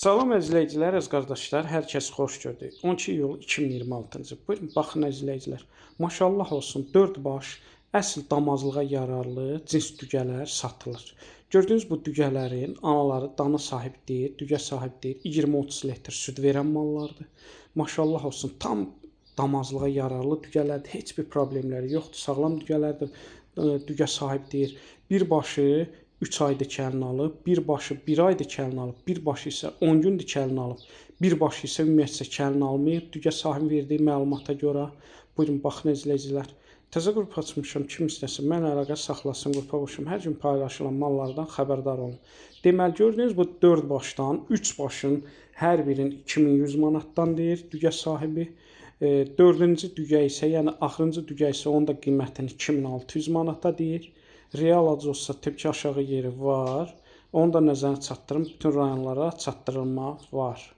Salam əzizləyicilər, əziz qardaşlar, hər kəs xoş gördük. 12 iyul 2026-cı. Buyurun, baxın əzizləyicilər. Maşallah olsun, 4 baş əsl damazlığa yararlı cins dügələr satılır. Gördüyünüz bu dügələrin anaları dana sahib deyil, dügə sahib deyil. 20-30 litr süd verən mallardır. Maşallah olsun, tam damazlığa yararlı dügələrdir. Heç bir problemləri yoxdur. Sağlam dügələrdir. Dügə sahib deyil. Bir başı 3 ayda kəlini alıb, bir başı 1 ayda kəlini alıb, bir başı isə 10 gündür kəlini alıb, bir başı isə ümumiyyətcə kəlini almayıb. Dügə sahibi verdiyi məlumata görə, buyurun, baxın əzizləyicilər. Təzə qrup açmışam, kim istəsin, mən əlaqə saxlasın, qrupa qoşum. Hər gün paylaşılan mallardan xəbərdar olun. Deməli, gördüyünüz bu 4 başdan 3 başın hər birinin 2100 manatdan deyir dügə sahibi. 4-cü dügə isə, yəni axırıncı dügə isə onun da qiymətini 2600 manata deyir. Real Acosda tepki aşağı yeri var. Onu da nəzərə çatdırın. Bütün rayonlara çatdırılma var.